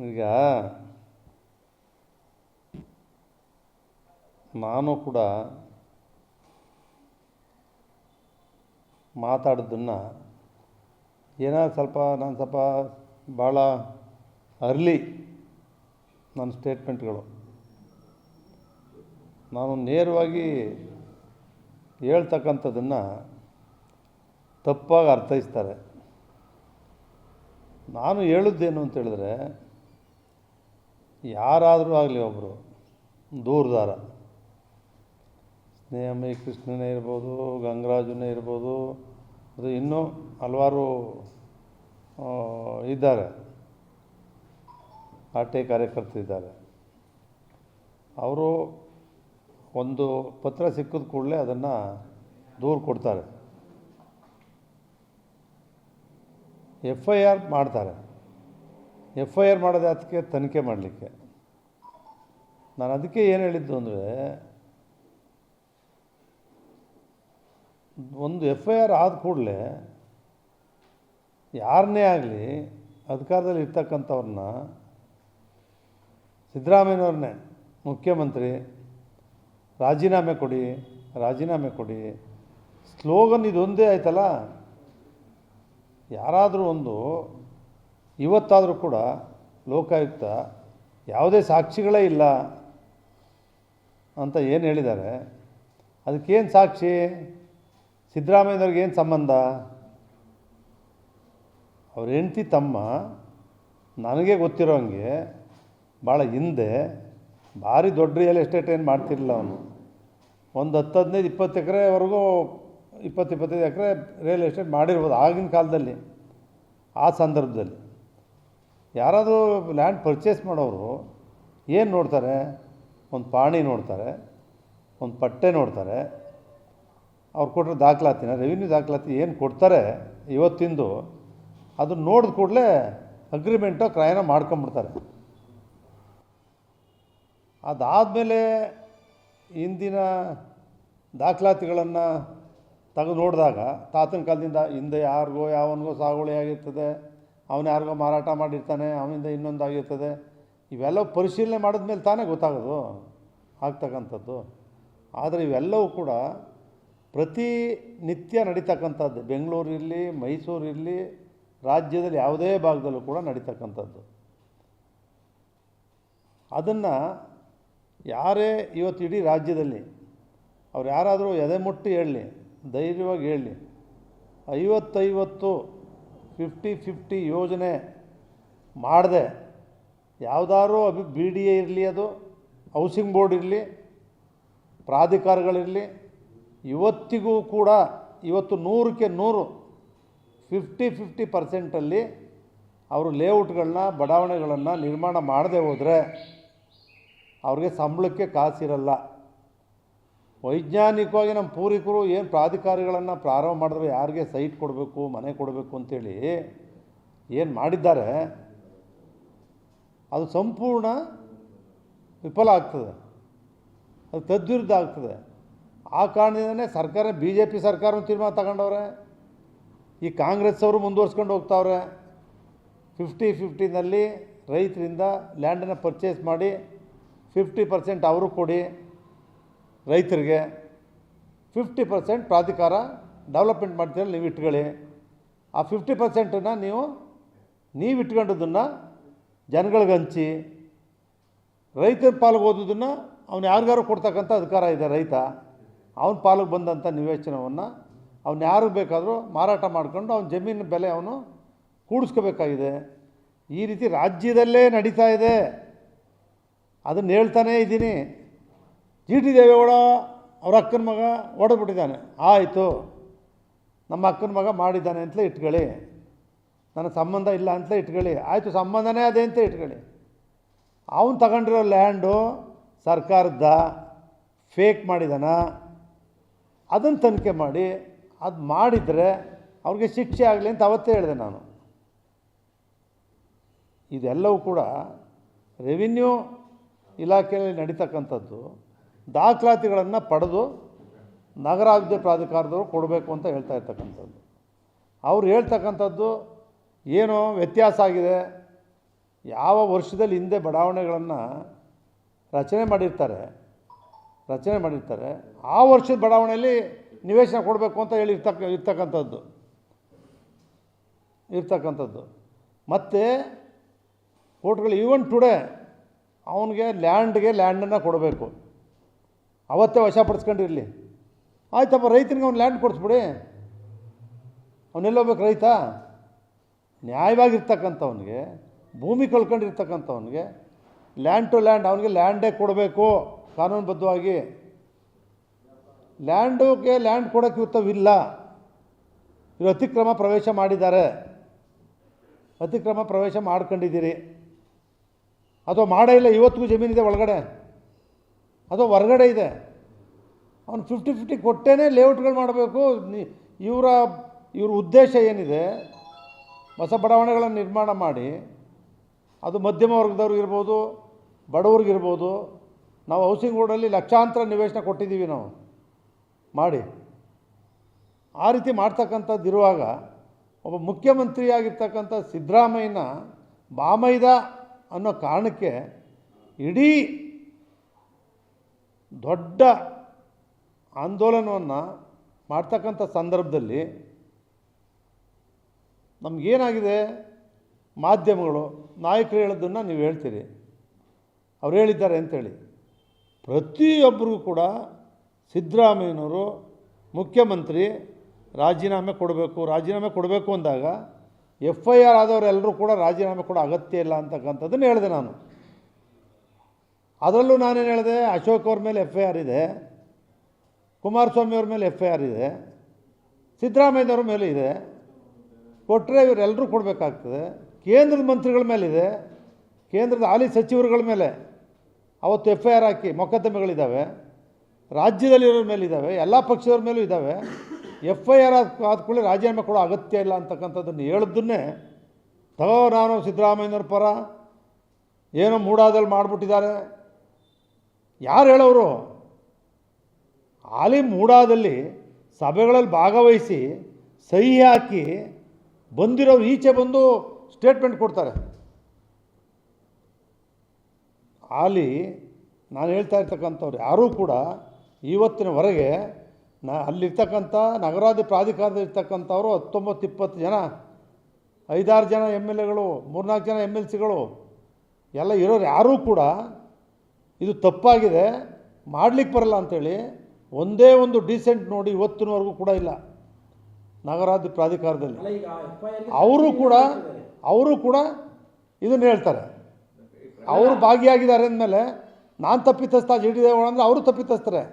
ಈಗ ನಾನು ಕೂಡ ಮಾತಾಡೋದನ್ನು ನಾನು ಸ್ವಲ್ಪ ಭಾಳ ಅರ್ಲಿ ನನ್ನ ಸ್ಟೇಟ್ಮೆಂಟ್ಗಳು. ನಾನು ನೇರವಾಗಿ ಹೇಳ್ತಕ್ಕಂಥದ್ದನ್ನು ತಪ್ಪಾಗಿ ಅರ್ಥೈಸ್ತಾರೆ. ನಾನು ಹೇಳೋದೇನು ಅಂತ ಹೇಳಿದ್ರೆ, ಯಾರಾದರೂ ಆಗಲಿ ಒಬ್ಬರು ದೂರದಾರ, ಸ್ನೇಹಮಯಿ ಕೃಷ್ಣನೇ ಇರ್ಬೋದು, ಗಂಗರಾಜನೇ ಇರ್ಬೋದು, ಅದು ಇನ್ನೂ ಹಲವಾರು ಇದ್ದಾರೆ, ಆಟೆ ಕಾರ್ಯಕರ್ತರಿದ್ದಾರೆ. ಅವರು ಒಂದು ಪತ್ರ ಸಿಕ್ಕಿದ ಕೂಡಲೇ ಅದನ್ನು ದೂರು ಕೊಡ್ತಾರೆ, FIR ಮಾಡ್ತಾರೆ. FIR ಮಾಡೋದು ಅದಕ್ಕೆ ತನಿಖೆ ಮಾಡಲಿಕ್ಕೆ. ನಾನು ಅದಕ್ಕೆ ಏನು ಹೇಳಿದ್ದು ಅಂದರೆ, ಒಂದು FIR ಆದ ಕೂಡಲೇ ಯಾರನ್ನೇ ಆಗಲಿ ಅಧಿಕಾರದಲ್ಲಿ ಇರ್ತಕ್ಕಂಥವ್ರನ್ನ, ಸಿದ್ದರಾಮಯ್ಯನವ್ರನ್ನೇ ಮುಖ್ಯಮಂತ್ರಿ, ರಾಜೀನಾಮೆ ಕೊಡಿ ಸ್ಲೋಗನ್ ಇದೊಂದೇ ಆಯ್ತಲ್ಲ. ಯಾರಾದರೂ ಒಂದು ಇವತ್ತಾದರೂ ಕೂಡ ಲೋಕಾಯುಕ್ತ ಯಾವುದೇ ಸಾಕ್ಷಿಗಳೇ ಇಲ್ಲ ಅಂತ ಏನು ಹೇಳಿದ್ದಾರೆ, ಅದಕ್ಕೇನು ಸಾಕ್ಷಿ? ಸಿದ್ದರಾಮಯ್ಯನವ್ರಿಗೇನು ಸಂಬಂಧ? ಅವ್ರ ಹೆಂಡತಿ ತಮ್ಮ ನನಗೆ ಗೊತ್ತಿರೋ ಹಂಗೆ ಭಾಳ ಹಿಂದೆ ಭಾರಿ ದೊಡ್ಡ ರಿಯಲ್ ಎಸ್ಟೇಟ್ ಏನು ಮಾಡ್ತಿರಲಿಲ್ಲ. ಅವನು ಒಂದು 10-15-20 ಎಕರೆವರೆಗೂ 20-25 ಎಕರೆ ರಿಯಲ್ ಎಸ್ಟೇಟ್ ಮಾಡಿರ್ಬೋದು ಆಗಿನ ಕಾಲದಲ್ಲಿ. ಆ ಸಂದರ್ಭದಲ್ಲಿ ಯಾರಾದರೂ ಲ್ಯಾಂಡ್ ಪರ್ಚೇಸ್ ಮಾಡೋರು ಏನು ನೋಡ್ತಾರೆ? ಒಂದು ಪಾಣಿ ನೋಡ್ತಾರೆ, ಒಂದು ಪಟ್ಟೆ ನೋಡ್ತಾರೆ, ಅವ್ರು ಕೊಟ್ಟರೆ ದಾಖಲಾತಿನ, ರೆವಿನ್ಯೂ ದಾಖಲಾತಿ ಏನು ಕೊಡ್ತಾರೆ ಇವತ್ತಿಂದು, ಅದು ನೋಡಿದ ಕೂಡಲೇ ಅಗ್ರಿಮೆಂಟೋ ಕ್ರಯನ ಮಾಡ್ಕೊಂಬಿಡ್ತಾರೆ. ಅದಾದಮೇಲೆ ಹಿಂದಿನ ದಾಖಲಾತಿಗಳನ್ನು ತೆಗೆದು ನೋಡಿದಾಗ ತಾತನ ಕಾಲದಿಂದ ಹಿಂದೆ ಯಾವನಿಗೋ ಸಾಗುವಳಿ ಆಗಿರ್ತದೆ, ಅವನು ಯಾರಿಗೋ ಮಾರಾಟ ಮಾಡಿರ್ತಾನೆ, ಅವನಿಂದ ಇನ್ನೊಂದು ಆಗಿರ್ತದೆ. ಇವೆಲ್ಲ ಪರಿಶೀಲನೆ ಮಾಡಿದ್ಮೇಲೆ ತಾನೇ ಗೊತ್ತಾಗೋದು ಆಗ್ತಕ್ಕಂಥದ್ದು. ಆದರೆ ಇವೆಲ್ಲವೂ ಕೂಡ ಪ್ರತಿನಿತ್ಯ ನಡೀತಕ್ಕಂಥದ್ದು. ಬೆಂಗಳೂರಿರಲಿ, ಮೈಸೂರಿರಲಿ, ರಾಜ್ಯದಲ್ಲಿ ಯಾವುದೇ ಭಾಗದಲ್ಲೂ ಕೂಡ ನಡೀತಕ್ಕಂಥದ್ದು. ಅದನ್ನು ಯಾರೇ ಇವತ್ತು ಇಡೀ ರಾಜ್ಯದಲ್ಲಿ ಅವ್ರು ಯಾರಾದರೂ ಎದೆ ಮುಟ್ಟಿ ಹೇಳಲಿ, ಧೈರ್ಯವಾಗಿ ಹೇಳಲಿ, 50-50 50-50 ಯೋಜನೆ ಮಾಡದೆ ಯಾವುದಾದ್ರೂ BDA ಇರಲಿ, ಅದು ಹೌಸಿಂಗ್ ಬೋರ್ಡ್ ಇರಲಿ, ಪ್ರಾಧಿಕಾರಗಳಿರಲಿ, ಇವತ್ತಿಗೂ ಕೂಡ ಇವತ್ತು 100ಕ್ಕೆ 100 50-50% ಅವರು ಲೇಔಟ್ಗಳನ್ನ, ಬಡಾವಣೆಗಳನ್ನು ನಿರ್ಮಾಣ ಮಾಡದೆ ಹೋದರೆ ಅವ್ರಿಗೆ ಸಂಬಳಕ್ಕೆ ಕಾಸಿರಲ್ಲ. ವೈಜ್ಞಾನಿಕವಾಗಿ ನಮ್ಮ ಪೂರ್ವಿಕರು ಏನು ಪ್ರಾಧಿಕಾರಗಳನ್ನು ಪ್ರಾರಂಭ ಮಾಡಿದ್ರೆ ಯಾರಿಗೆ ಸೈಟ್ ಕೊಡಬೇಕು, ಮನೆ ಕೊಡಬೇಕು ಅಂತೇಳಿ ಏನು ಮಾಡಿದ್ದಾರೆ, ಅದು ಸಂಪೂರ್ಣ ವಿಫಲ ಆಗ್ತದೆ, ಅದು ತದ್ವಿರುದ್ಧ ಆಗ್ತದೆ. ಆ ಕಾರಣದಿಂದನೇ ಸರ್ಕಾರ, BJP ಸರ್ಕಾರ ತೀರ್ಮಾನ ತಗೊಂಡವ್ರೆ. ಈ ಕಾಂಗ್ರೆಸ್ ಅವರು ಮುಂದುವರ್ಸ್ಕೊಂಡು ಹೋಗ್ತಾವ್ರೆ. 50-50ನಲ್ಲಿ ರೈತರಿಂದ ಲ್ಯಾಂಡನ್ನು ಪರ್ಚೇಸ್ ಮಾಡಿ 50% ಅವರು ಕೊಡಿ ರೈತರಿಗೆ, 50% ಪ್ರಾಧಿಕಾರ ಡೆವಲಪ್ಮೆಂಟ್ ಮಾಡ್ತೀರಲ್ಲ ನೀವು ಇಟ್ಕೊಳ್ಳಿ. ಆ 50%ನ್ನು ನೀವು ಇಟ್ಕೊಂಡದನ್ನು ಜನಗಳಿಗೆ ಹಂಚಿ, ರೈತರ ಪಾಲಿಗೆ ಓದೋದನ್ನು ಅವ್ನು ಯಾರಿಗಾರು ಕೊಡ್ತಕ್ಕಂಥ ಅಧಿಕಾರ ಇದೆ. ರೈತ ಅವನ ಪಾಲಿಗೆ ಬಂದಂಥ ನಿವೇಶನವನ್ನು ಅವ್ನು ಯಾರಿಗೆ ಬೇಕಾದರೂ ಮಾರಾಟ ಮಾಡ್ಕೊಂಡು ಅವನ ಜಮೀನಿನ ಬೆಲೆ ಅವನು ಕೂಡಿಸ್ಕೋಬೇಕಾಗಿದೆ. ಈ ರೀತಿ ರಾಜ್ಯದಲ್ಲೇ ನಡೀತಾ ಇದೆ. ಅದನ್ನು ಹೇಳ್ತಾನೇ ಇದ್ದೀನಿ. GT ದೇವೇಗೌಡ ಅವ್ರ ಅಕ್ಕನ ಮಗ ಹೊಡೆದ್ಬಿಟ್ಟಿದ್ದಾನೆ, ಆಯಿತು ನಮ್ಮ ಅಕ್ಕನ ಮಗ ಮಾಡಿದ್ದಾನೆ ಅಂತಲೇ ಇಟ್ಕೊಳ್ಳಿ, ನನಗೆ ಸಂಬಂಧ ಇಲ್ಲ ಅಂತಲೇ ಇಟ್ಕೊಳ್ಳಿ, ಆಯಿತು ಸಂಬಂಧನೇ ಅದೇ ಅಂತ ಇಟ್ಕೊಳ್ಳಿ. ಅವನು ತಗೊಂಡಿರೋ ಲ್ಯಾಂಡು ಸರ್ಕಾರದ ಫೇಕ್ ಮಾಡಿದಾನ, ಅದನ್ನು ತನಿಖೆ ಮಾಡಿ, ಅದು ಮಾಡಿದರೆ ಅವ್ರಿಗೆ ಶಿಕ್ಷೆ ಆಗಲಿ ಅಂತ ಅವತ್ತೇ ಹೇಳಿದೆ ನಾನು. ಇದೆಲ್ಲವೂ ಕೂಡ ರೆವಿನ್ಯೂ ಇಲಾಖೆಯಲ್ಲಿ ನಡೀತಕ್ಕಂಥದ್ದು. ದಾಖಲಾತಿಗಳನ್ನು ಪಡೆದು ನಗರಾಭಿವೃದ್ಧಿ ಪ್ರಾಧಿಕಾರದವರು ಕೊಡಬೇಕು ಅಂತ ಹೇಳ್ತಾ ಇರ್ತಕ್ಕಂಥದ್ದು. ಅವ್ರು ಹೇಳ್ತಕ್ಕಂಥದ್ದು ಏನೋ ವ್ಯತ್ಯಾಸ ಆಗಿದೆ, ಯಾವ ವರ್ಷದಲ್ಲಿ ಹಿಂದೆ ಬಡಾವಣೆಗಳನ್ನು ರಚನೆ ಮಾಡಿರ್ತಾರೆ ಆ ವರ್ಷದ ಬಡಾವಣೆಯಲ್ಲಿ ನಿವೇಶನ ಕೊಡಬೇಕು ಅಂತ ಹೇಳಿ ಇರ್ತಕ್ಕಂಥದ್ದು ಮತ್ತು ಕೋರ್ಟ್ಗಳು ಈವನ್ ಟುಡೇ ಅವನಿಗೆ ಲ್ಯಾಂಡನ್ನು ಕೊಡಬೇಕು, ಅವತ್ತೇ ವಶಪಡಿಸ್ಕೊಂಡಿರಲಿ. ಆಯ್ತಪ್ಪ, ರೈತನಿಗೆ ಅವ್ನು ಲ್ಯಾಂಡ್ ಕೊಡಿಸ್ಬಿಡಿ, ಅವನೆಲ್ಲೋಗ್ಬೇಕು ರೈತ? ನ್ಯಾಯವಾಗಿರ್ತಕ್ಕಂಥವ್ನಿಗೆ, ಭೂಮಿ ಕಳ್ಕೊಂಡಿರ್ತಕ್ಕಂಥವ್ನಿಗೆ ಲ್ಯಾಂಡ್ ಟು ಲ್ಯಾಂಡ್ ಅವನಿಗೆ ಲ್ಯಾಂಡೇ ಕೊಡಬೇಕು ಕಾನೂನುಬದ್ಧವಾಗಿ. ಲ್ಯಾಂಡ್ ಕೊಡೋಕ್ಕೆ ಉತ್ತವಿಲ್ಲ. ಇವರು ಅತಿಕ್ರಮ ಪ್ರವೇಶ ಮಾಡ್ಕೊಂಡಿದ್ದೀರಿ, ಅಥವಾ ಮಾಡೇ ಇಲ್ಲ, ಇವತ್ತಿಗೂ ಜಮೀನಿದೆ ಒಳಗಡೆ, ಅಥವಾ ಹೊರಗಡೆ ಇದೆ. ಅವನು 50-50 ಕೊಟ್ಟೇ ಲೇಔಟ್ಗಳು ಮಾಡಬೇಕು. ಇವರ ಉದ್ದೇಶ ಏನಿದೆ, ಹೊಸ ಬಡಾವಣೆಗಳನ್ನು ನಿರ್ಮಾಣ ಮಾಡಿ ಅದು ಮಧ್ಯಮ ವರ್ಗದವ್ರಿಗಿರ್ಬೋದು, ಬಡವ್ರಿಗಿರ್ಬೋದು. ನಾವು ಹೌಸಿಂಗ್ ಬೋರ್ಡಲ್ಲಿ ಲಕ್ಷಾಂತರ ನಿವೇಶನ ಕೊಟ್ಟಿದ್ದೀವಿ ನಾವು ಮಾಡಿ. ಆ ರೀತಿ ಮಾಡ್ತಕ್ಕಂಥದ್ದಿರುವಾಗ ಒಬ್ಬ ಮುಖ್ಯಮಂತ್ರಿಯಾಗಿರ್ತಕ್ಕಂಥ ಸಿದ್ದರಾಮಯ್ಯನ ಬಾಮೈದ ಅನ್ನೋ ಕಾರಣಕ್ಕೆ ಇಡೀ ದೊಡ್ಡ ಆಂದೋಲನವನ್ನು ಮಾಡ್ತಕ್ಕಂಥ ಸಂದರ್ಭದಲ್ಲಿ ನಮಗೇನಾಗಿದೆ, ಮಾಧ್ಯಮಗಳು ನಾಯಕರು ಹೇಳೋದನ್ನು ನೀವು ಹೇಳ್ತೀರಿ, ಅವ್ರು ಹೇಳಿದ್ದಾರೆ ಅಂಥೇಳಿ. ಪ್ರತಿಯೊಬ್ಬರಿಗೂ ಕೂಡ ಸಿದ್ದರಾಮಯ್ಯನವರು ಮುಖ್ಯಮಂತ್ರಿ ರಾಜೀನಾಮೆ ಕೊಡಬೇಕು ಅಂದಾಗ FIR ಆದವರೆಲ್ಲರೂ ಕೂಡ ರಾಜೀನಾಮೆ ಕೊಡೋ ಅಗತ್ಯ ಇಲ್ಲ ಅಂತಕ್ಕಂಥದ್ದನ್ನು ಹೇಳಿದೆ ನಾನು. ಅದರಲ್ಲೂ ನಾನೇನು ಹೇಳಿದೆ, ಅಶೋಕ್ ಅವ್ರ ಮೇಲೆ FIR ಇದೆ, ಕುಮಾರಸ್ವಾಮಿ ಅವ್ರ ಮೇಲೆ FIR ಇದೆ, ಸಿದ್ದರಾಮಯ್ಯನವ್ರ ಮೇಲೆ ಇದೆ. ಕೊಟ್ಟರೆ ಇವರೆಲ್ಲರೂ ಕೊಡಬೇಕಾಗ್ತದೆ. ಕೇಂದ್ರದ ಮಂತ್ರಿಗಳ ಮೇಲಿದೆ, ಕೇಂದ್ರದ ಹಾಲಿ ಸಚಿವರುಗಳ ಮೇಲೆ ಅವತ್ತು FIR ಹಾಕಿ ಮೊಕದ್ದಮೆಗಳಿದ್ದಾವೆ, ರಾಜ್ಯದಲ್ಲಿರೋರ ಮೇಲಿದ್ದಾವೆ, ಎಲ್ಲ ಪಕ್ಷದವ್ರ ಮೇಲೂ ಇದ್ದಾವೆ. FIR ಆದ ಕೂಡಲೇ ರಾಜೀನಾಮೆ ಕೊಡೋ ಅಗತ್ಯ ಇಲ್ಲ ಅಂತಕ್ಕಂಥದ್ದನ್ನು ಹೇಳಿದ್ದನ್ನೇ ನಾನು ಸಿದ್ದರಾಮಯ್ಯನವ್ರ ಪರ ಏನೋ ಮೂಡಾದಲ್ಲಿ ಮಾಡಿಬಿಟ್ಟಿದ್ದಾರೆ. ಯಾರು ಹೇಳೋರು? ಹಾಲಿ ಮೂಡಾದಲ್ಲಿ ಸಭೆಗಳಲ್ಲಿ ಭಾಗವಹಿಸಿ ಸಹಿ ಹಾಕಿ ಬಂದಿರೋರು ಈಚೆ ಬಂದು ಸ್ಟೇಟ್ಮೆಂಟ್ ಕೊಡ್ತಾರೆ. ಹಾಲಿ ನಾನು ಹೇಳ್ತಾ ಇರ್ತಕ್ಕಂಥವ್ರು ಯಾರೂ ಕೂಡ ಇವತ್ತಿನವರೆಗೆ ಅಲ್ಲಿರ್ತಕ್ಕಂಥ ನಗರಾಧಿ ಪ್ರಾಧಿಕಾರದಲ್ಲಿರ್ತಕ್ಕಂಥವ್ರು 19-20 ಜನ, 5-6 ಜನ MLAಗಳು, 3-4 ಜನ MLCಗಳು ಎಲ್ಲ ಇರೋರು ಯಾರೂ ಕೂಡ ಇದು ತಪ್ಪಾಗಿದೆ, ಮಾಡಲಿಕ್ಕೆ ಬರಲ್ಲ ಅಂಥೇಳಿ ಒಂದೇ ಒಂದು ಡೀಸೆಂಟ್ ನೋಡಿ ಇವತ್ತಿನವರೆಗೂ ಕೂಡ ಇಲ್ಲ ನಗರಾಧಿ ಪ್ರಾಧಿಕಾರದಲ್ಲಿ. ಅವರು ಕೂಡ ಇದನ್ನು ಹೇಳ್ತಾರೆ. ಅವರು ಭಾಗಿಯಾಗಿದ್ದಾರೆ ಅಂದಮೇಲೆ ನಾನು ತಪ್ಪಿತಸ್ಥ GD ದೇವೇಗೌಡ ಅಂದರೆ ಅವರು ತಪ್ಪಿತಸ್ಥರೆ.